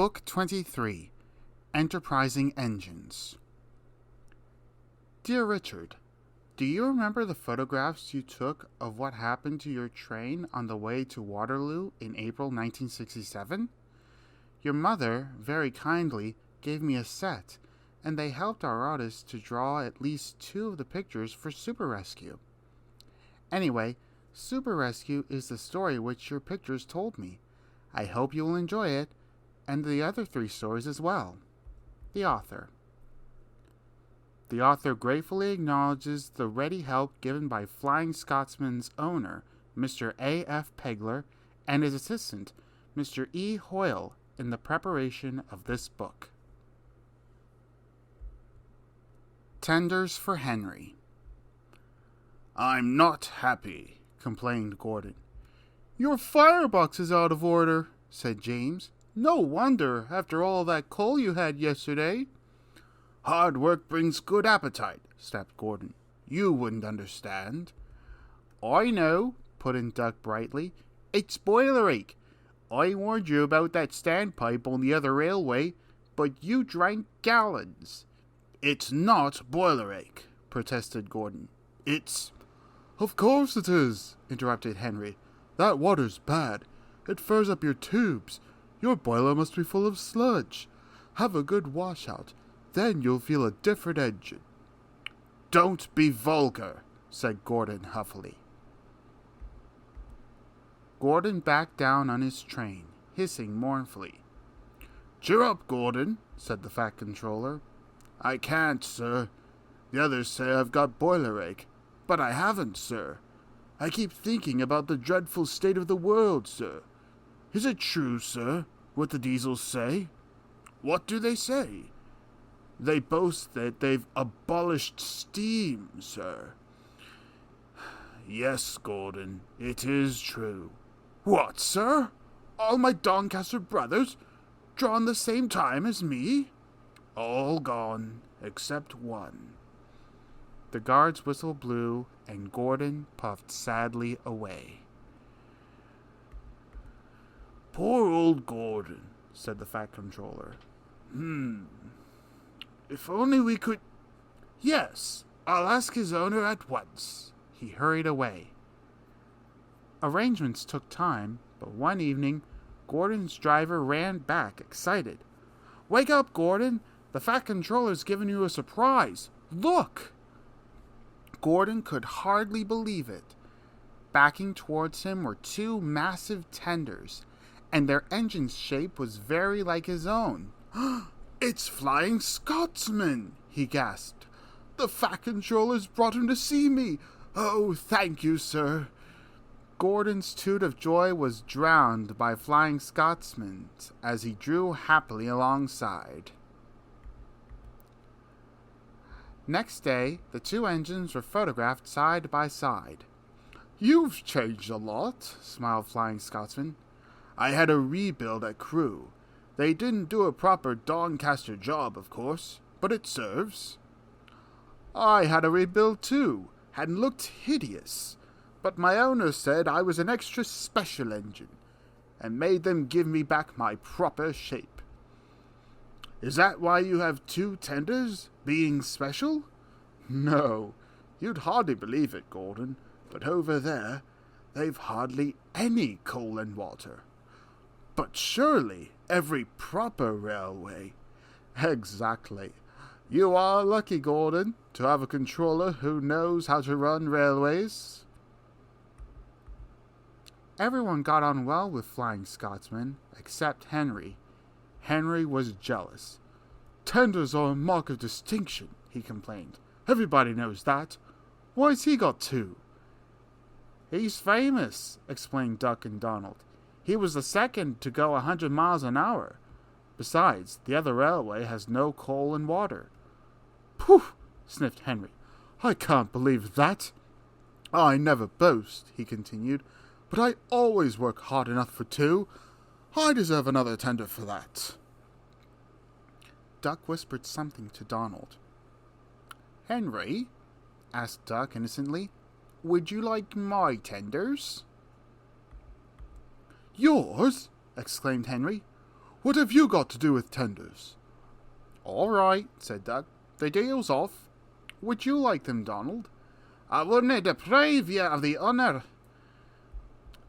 Book 23, Enterprising Engines. Dear Richard, do you remember the photographs you took of what happened to your train on the way to Waterloo in April 1967? Your mother, very kindly, gave me a set, and they helped our artist to draw at least 2 of the pictures for Super Rescue. Anyway, Super Rescue is the story which your pictures told me. I hope you will enjoy it, and the other 3 stories as well. The author. The author gratefully acknowledges the ready help given by Flying Scotsman's owner, Mr. A. F. Pegler, and his assistant, Mr. E. Hoyle, in the preparation of this book. Tenders for Henry. "I'm not happy," complained Gordon. "Your firebox is out of order," said James. "No wonder, after all that coal you had yesterday." "Hard work brings good appetite," snapped Gordon. "You wouldn't understand." "I know," put in Duck brightly. "It's boiler ache. I warned you about that standpipe on the other railway, but you drank gallons." "It's not boiler ache," protested Gordon. "It's—" "Of course it is," interrupted Henry. "That water's bad. It furs up your tubes. Your boiler must be full of sludge. Have a good washout. Then you'll feel a different engine." "Don't be vulgar," said Gordon huffily. Gordon backed down on his train, hissing mournfully. "Cheer up, Gordon," said the Fat Controller. "I can't, sir. The others say I've got boiler ache, but I haven't, sir. I keep thinking about the dreadful state of the world, sir. Is it true, sir, what the diesels say?" "What do they say?" "They boast that they've abolished steam, sir." "Yes, Gordon, it is true." "What, sir? All my Doncaster brothers drawn the same time as me?" "All gone, except one." The guard's whistle blew, and Gordon puffed sadly away. "Poor old Gordon," said the Fat Controller. If only we could— Yes, I'll ask his owner at once." He hurried away. Arrangements took time, but one evening, Gordon's driver ran back, excited. "Wake up, Gordon! The Fat Controller's given you a surprise! Look!" Gordon could hardly believe it. Backing towards him were 2 massive tenders, and their engine's shape was very like his own. "It's Flying Scotsman!" he gasped. "The Fat Controller's brought him to see me. Oh, thank you, sir." Gordon's toot of joy was drowned by Flying Scotsman's as he drew happily alongside. Next day, the 2 engines were photographed side by side. "You've changed a lot," smiled Flying Scotsman. "I had a rebuild at Crewe. They didn't do a proper Doncaster job, of course, but it serves." "I had a rebuild too, and looked hideous, but my owner said I was an extra special engine, and made them give me back my proper shape." "Is that why you have 2 tenders, being special?" "No, you'd hardly believe it, Gordon, but over there, they've hardly any coal and water." "But surely every proper railway—" "Exactly. You are lucky, Gordon, to have a controller who knows how to run railways." Everyone got on well with Flying Scotsman, except Henry. Henry was jealous. "Tenders are a mark of distinction," he complained. "Everybody knows that. Why's he got 2? "He's famous," explained Duck and Donald. "He was the second to go 100 miles an hour. Besides, the other railway has no coal and water." "Pooh!" sniffed Henry. "I can't believe that. I never boast," he continued, "but I always work hard enough for 2. I deserve another tender for that." Duck whispered something to Donald. "Henry," asked Duck innocently, "would you like my tenders?" "Yours?" exclaimed Henry. What have you got to do with tenders? All right, said Duck. The deal's off. Would you like them, Donald? I wouldn't deprive you of the honour.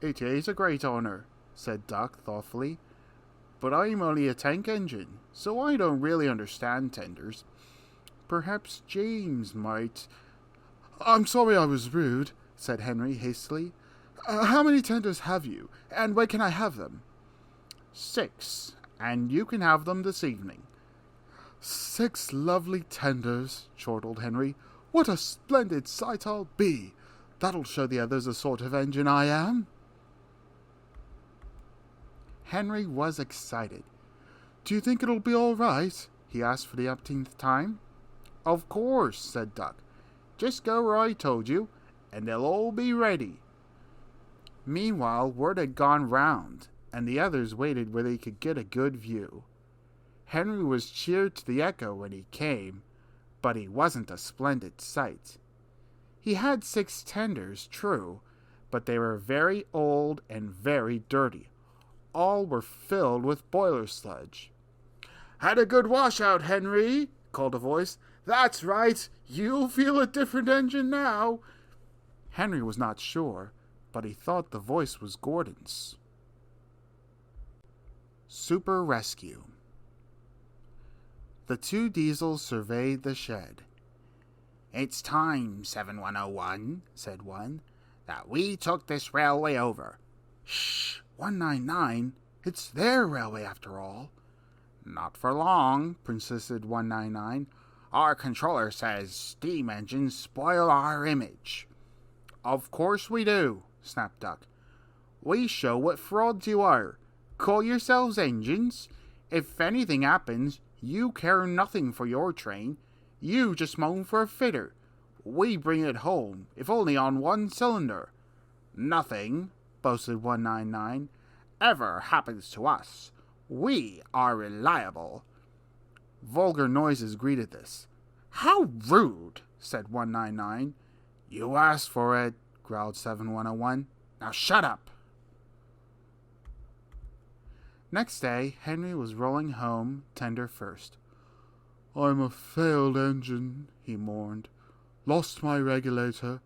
It is a great honour, said Duck thoughtfully. But I'm only a tank engine, so I don't really understand tenders. Perhaps James might... I'm sorry I was rude, said Henry hastily. How many tenders have you, and where can I have them? 6, and you can have them this evening. 6 lovely tenders, chortled Henry. What a splendid sight I'll be! That'll show the others the sort of engine I am. Henry was excited. Do you think it'll be all right? He asked for the umpteenth time. Of course, said Duck. Just go where I told you, and they'll all be ready. Meanwhile, word had gone round, and the others waited where they could get a good view. Henry was cheered to the echo when he came, but he wasn't a splendid sight. He had 6 tenders, true, but they were very old and very dirty. All were filled with boiler sludge. Had a good washout, Henry, called a voice. That's right, you'll feel a different engine now. Henry was not sure, but he thought the voice was Gordon's. Super Rescue. The 2 diesels surveyed the shed. It's time, 7101, said one, that we took this railway over. Shh, 199. It's their railway after all. Not for long, persisted 199. Our controller says steam engines spoil our image. Of course we do, snapped Duck. We show what frauds you are. Call yourselves engines. If anything happens, you care nothing for your train. You just moan for a fitter. We bring it home, if only on 1 cylinder. Nothing, boasted 199, ever happens to us. We are reliable. Vulgar noises greeted this. How rude, said 199. You asked for it, growled 7101. Now shut up. Next day, Henry was rolling home, tender first. I'm a failed engine, he mourned. Lost my regulator.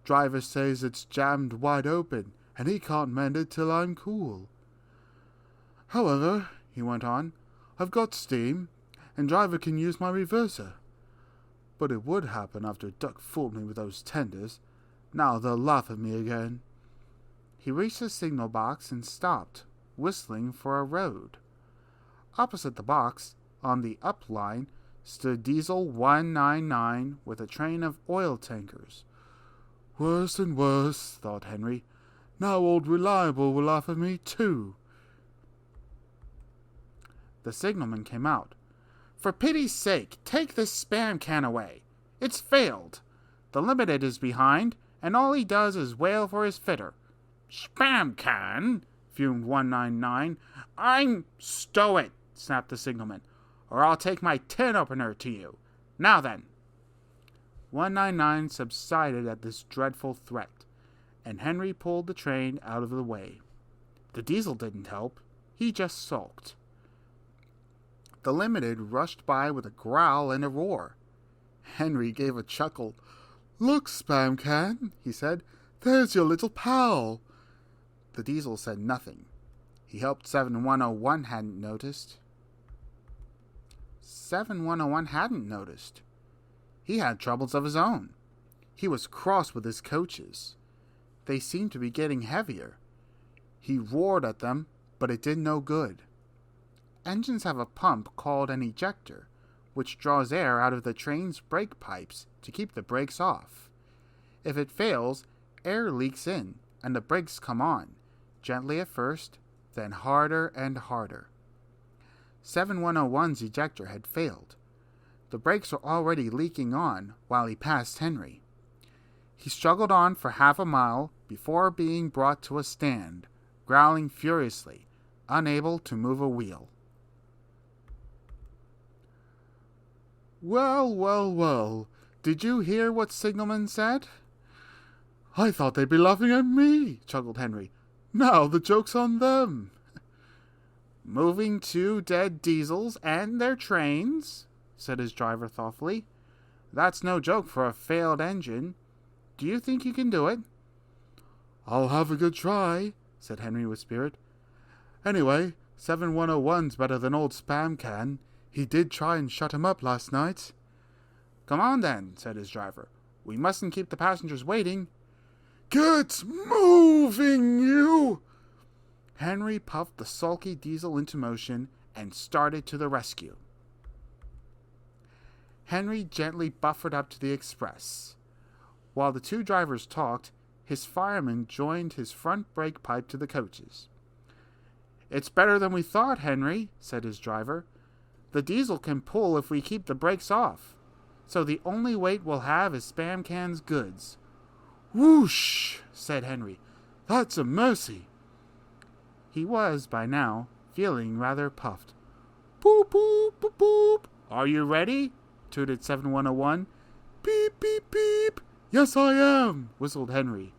Driver says it's jammed wide open, and he can't mend it till I'm cool. However, he went on, I've got steam, and driver can use my reverser. But it would happen after Duck fooled me with those tenders. Now they'll laugh at me again. He reached the signal box and stopped, whistling for a road. Opposite the box, on the up line, stood Diesel 199 with a train of oil tankers. Worse and worse, thought Henry. Now old Reliable will laugh at me too. The signalman came out. For pity's sake, take this spam can away. It's failed. The Limited is behind, and all he does is wail for his fitter. Spam can? Fumed 199. I'm... Stow it, snapped the signalman, or I'll take my tin opener to you. Now then. 199 subsided at this dreadful threat, and Henry pulled the train out of the way. The diesel didn't help. He just sulked. The Limited rushed by with a growl and a roar. Henry gave a chuckle. Look, Spam Can, he said. There's your little pal. The diesel said nothing. He hoped 7101 hadn't noticed. 7101 hadn't noticed. He had troubles of his own. He was cross with his coaches. They seemed to be getting heavier. He roared at them, but it did no good. Engines have a pump called an ejector, which draws air out of the train's brake pipes to keep the brakes off. If it fails, air leaks in, and the brakes come on, gently at first, then harder and harder. 7101's ejector had failed. The brakes were already leaking on while he passed Henry. He struggled on for half a mile before being brought to a stand, growling furiously, unable to move a wheel. Well, well, well, did you hear what Signalman said? I thought they'd be laughing at me, chuckled Henry. Now the joke's on them. Moving 2 dead diesels and their trains, said his driver thoughtfully. That's no joke for a failed engine. Do you think you can do it? I'll have a good try, said Henry with spirit. Anyway, 7101's better than old Spam can. He did try and shut him up last night. Come on then, said his driver. We mustn't keep the passengers waiting. Get moving, you! Henry puffed the sulky diesel into motion and started to the rescue. Henry gently buffered up to the express. While the 2 drivers talked, his fireman joined his front brake pipe to the coaches. It's better than we thought, Henry, said his driver. The diesel can pull if we keep the brakes off. So the only weight we'll have is Spam Can's goods. Whoosh, said Henry. That's a mercy. He was, by now, feeling rather puffed. Boop, boop, boop, boop. Are you ready? Tooted 7101. Beep, beep, beep. Yes, I am, whistled Henry.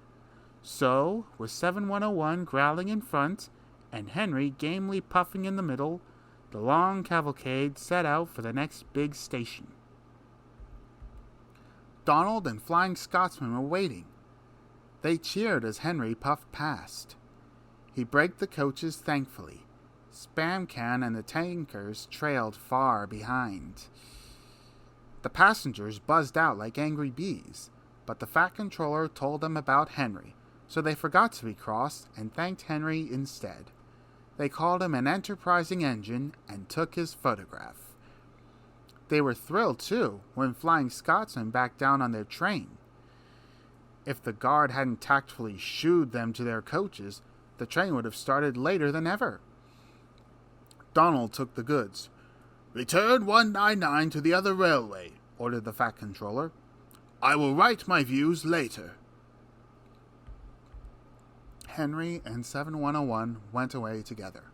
So, with 7101 growling in front, and Henry gamely puffing in the middle, the long cavalcade set out for the next big station. Donald and Flying Scotsman were waiting. They cheered as Henry puffed past. He braked the coaches thankfully. Spam Can and the tankers trailed far behind. The passengers buzzed out like angry bees, but the fat controller told them about Henry, so they forgot to be cross and thanked Henry instead. They called him an enterprising engine and took his photograph. They were thrilled, too, when Flying Scotsman backed down on their train. If the guard hadn't tactfully shooed them to their coaches, the train would have started later than ever. Donald took the goods. Return 199 to the other railway, ordered the fat controller. I will write my views later. Henry and 7101 went away together.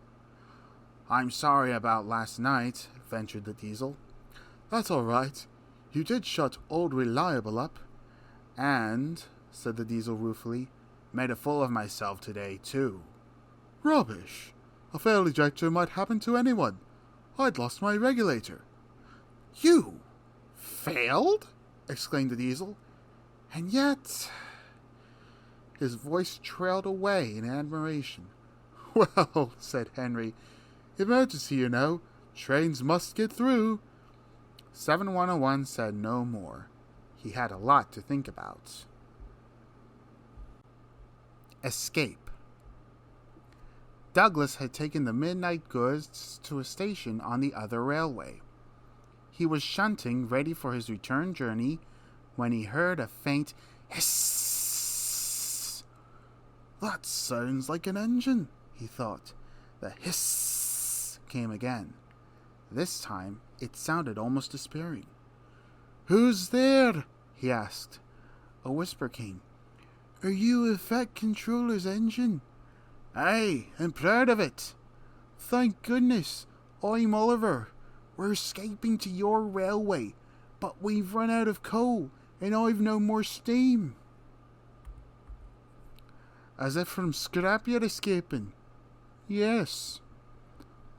I'm sorry about last night, ventured the diesel. That's all right. You did shut old Reliable up. And, said the diesel ruefully, made a fool of myself today, too. Rubbish. A failed ejector might happen to anyone. I'd lost my regulator. You? Failed? Exclaimed the diesel. And yet... His voice trailed away in admiration. Well, said Henry, emergency, you know. Trains must get through. 7101 said no more. He had a lot to think about. Escape. Douglas had taken the midnight goods to a station on the other railway. He was shunting, ready for his return journey, when he heard a faint hiss. That sounds like an engine, he thought. The hiss came again. This time it sounded almost despairing. Who's there? He asked. A whisper came. Are you Effect Controller's engine? Aye, I'm proud of it. Thank goodness. I'm Oliver. We're escaping to your railway, but we've run out of coal, and I've no more steam. As if from scrap you're escaping? Yes.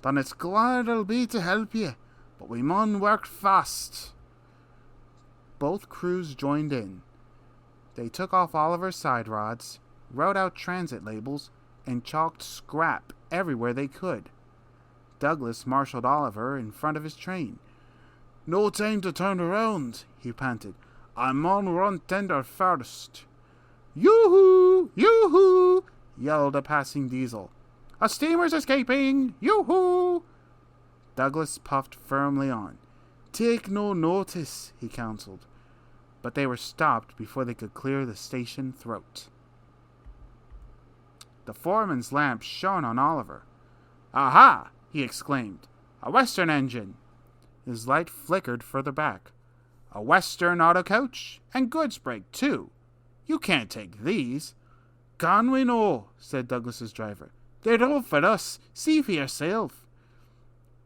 Then it's glad I'll be to help you, but we mun work fast. Both crews joined in. They took off Oliver's side rods, wrote out transit labels, and chalked scrap everywhere they could. Douglas marshaled Oliver in front of his train. No time to turn around, he panted. I mun run tender first. Yoo-hoo! Yoo-hoo! Yelled a passing diesel. A steamer's escaping! Yoo-hoo! Douglas puffed firmly on. Take no notice, he counseled. But they were stopped before they could clear the station throat. The foreman's lamp shone on Oliver. Aha! He exclaimed. A Western engine! His light flickered further back. A Western auto coach, and goods brake, too. You can't take these. Can we no? Said Douglas's driver. They're all for us. See for yourself.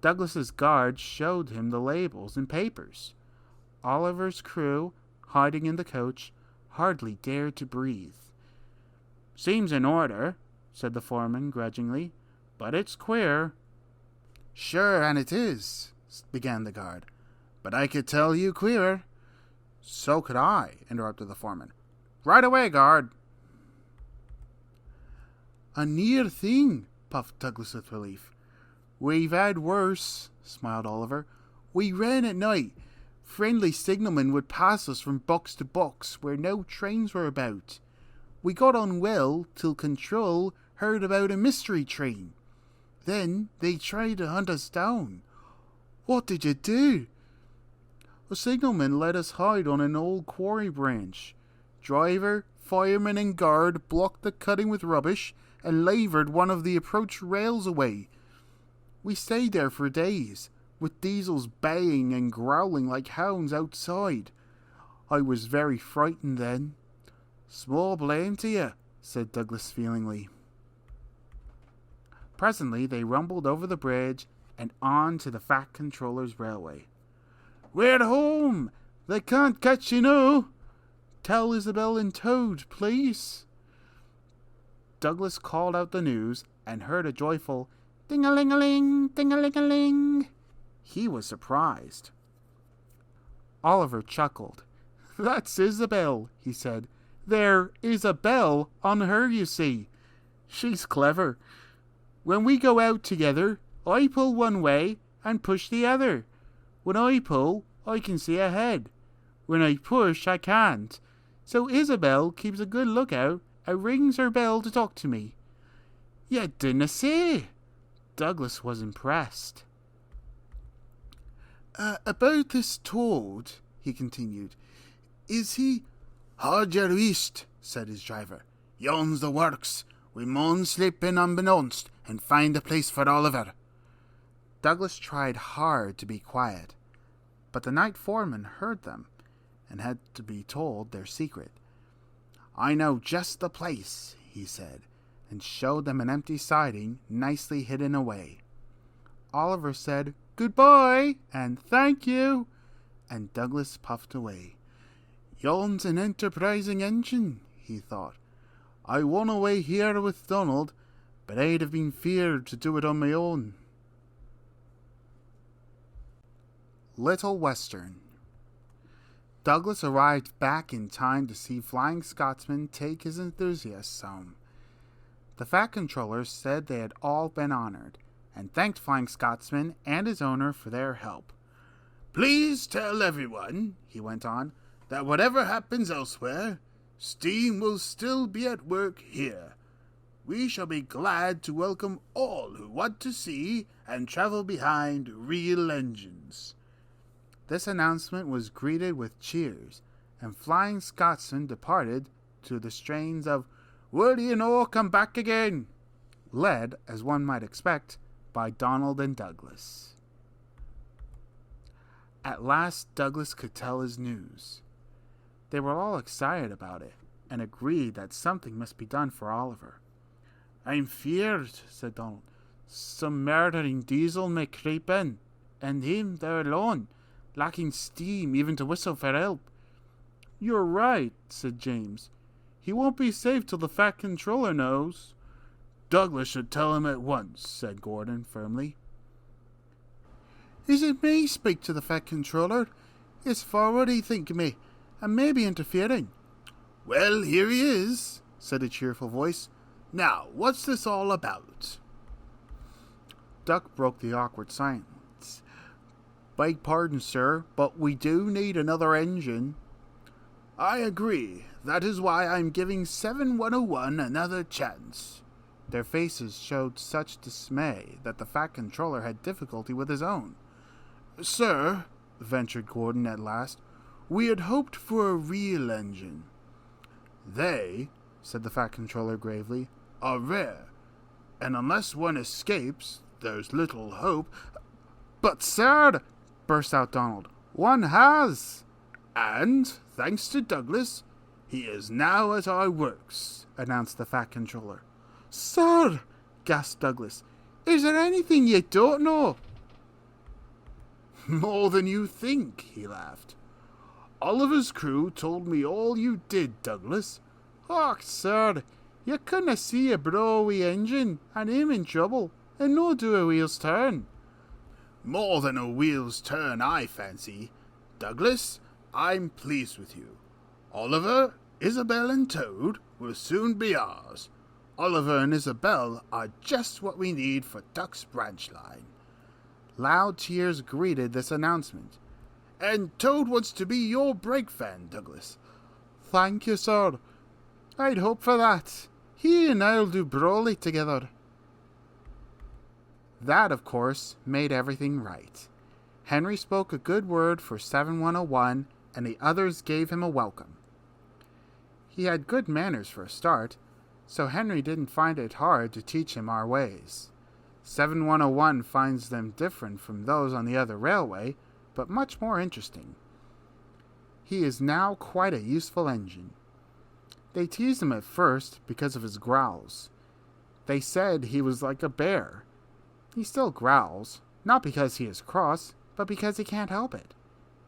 Douglas's guard showed him the labels and papers. Oliver's crew, hiding in the coach, hardly dared to breathe. Seems in order, said the foreman grudgingly, but it's queer. Sure, and it is, began the guard. But I could tell you queerer. So could I, interrupted the foreman. Right away, guard. A near thing, puffed Douglas with relief. We've had worse, smiled Oliver. We ran at night. Friendly signalmen would pass us from box to box where no trains were about. We got on well till Control heard about a mystery train. Then they tried to hunt us down. What did you do? A signalman let us hide on an old quarry branch. Driver, fireman and guard blocked the cutting with rubbish and lavered one of the approach rails away. We stayed there for days, with diesels baying and growling like hounds outside. I was very frightened then. Small blame to you, said Douglas feelingly. Presently they rumbled over the bridge and on to the Fat Controller's railway. We're home! They can't catch you now! Tell Isabel and Toad, please. Douglas called out the news and heard a joyful ding-a-ling-a-ling, ding-a-ling-a-ling. He was surprised. Oliver chuckled. That's Isabel, he said. There is a bell on her, you see. She's clever. When we go out together, I pull one way and push the other. When I pull, I can see ahead. When I push, I can't. So Isabel keeps a good lookout and rings her bell to talk to me. You didn't say. Douglas was impressed. About this Toad, he continued. Is he... Hold your wrist, said his driver. Yon's the works. We maun slip in unbeknownst and find a place for Oliver. Douglas tried hard to be quiet, but the night foreman heard them and had to be told their secret. I know just the place, he said, and showed them an empty siding nicely hidden away. Oliver said, Goodbye, and thank you, and Douglas puffed away. Yon's an enterprising engine, he thought. I won away here with Donald, but I'd have been feared to do it on my own. Little Western. Douglas arrived back in time to see Flying Scotsman take his enthusiasts home. The Fat Controllers said they had all been honored, and thanked Flying Scotsman and his owner for their help. Please tell everyone, he went on, that whatever happens elsewhere, steam will still be at work here. We shall be glad to welcome all who want to see and travel behind real engines. This announcement was greeted with cheers, and Flying Scotsman departed to the strains of Will you no come back again? Led, as one might expect, by Donald and Douglas. At last Douglas could tell his news. They were all excited about it, and agreed that something must be done for Oliver. I'm feared, said Donald. Some murdering diesel may creep in, and him there alone, lacking steam even to whistle for help. You're right, said James. He won't be safe till the Fat Controller knows. Douglas should tell him at once, said Gordon firmly. Is it me speak to the Fat Controller? It's forward, he think me, and maybe interfering. Well, here he is, said a cheerful voice. Now, what's this all about? Duck broke the awkward silence. Beg pardon, sir, but we do need another engine. I agree. That is why I'm giving 7101 another chance. Their faces showed such dismay that the Fat Controller had difficulty with his own. Sir, ventured Gordon at last, we had hoped for a real engine. They, said the Fat Controller gravely, are rare, and unless one escapes, there's little hope. But, sir, burst out Donald, one has. And, thanks to Douglas, he is now at our works, announced the Fat Controller. Sir, gasped Douglas, is there anything you don't know? More than you think, he laughed. Oliver's crew told me all you did, Douglas. Och, sir, you couldn't see a browy engine, and him in trouble, and no do a wheel's turn. More than a wheel's turn, I fancy. Douglas, I'm pleased with you. Oliver, Isabel, and Toad will soon be ours. Oliver and Isabel are just what we need for Duck's branch line." Loud cheers greeted this announcement. "And Toad wants to be your brake fan, Douglas." "Thank you, sir. "I'd hope for that. He and I'll do Broly together." That, of course, made everything right. Henry spoke a good word for 7101, and the others gave him a welcome. He had good manners for a start, so Henry didn't find it hard to teach him our ways. 7101 finds them different from those on the other railway, but much more interesting. He is now quite a useful engine. They teased him at first because of his growls. They said he was like a bear. He still growls, not because he is cross, but because he can't help it.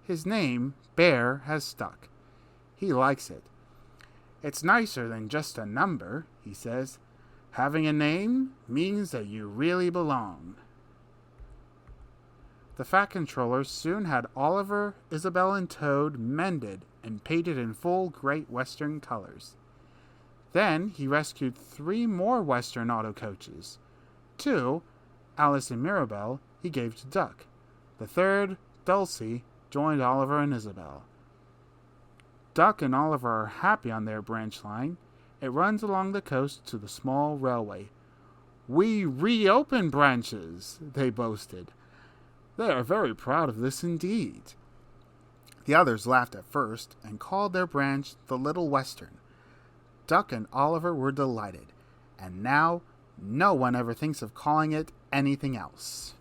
His name, Bear, has stuck. He likes it. "It's nicer than just a number," he says. "Having a name means that you really belong." The Fat Controller soon had Oliver, Isabel, and Toad mended and painted in full Great Western colors. Then he rescued 3 more Western auto coaches. 2, Alice and Mirabelle, he gave to Duck. The 3rd, Dulcie, joined Oliver and Isabel. Duck and Oliver are happy on their branch line. It runs along the coast to the small railway. "We reopen branches," they boasted. They are very proud of this indeed. The others laughed at first and called their branch the Little Western. Duck and Oliver were delighted, and now no one ever thinks of calling it anything else.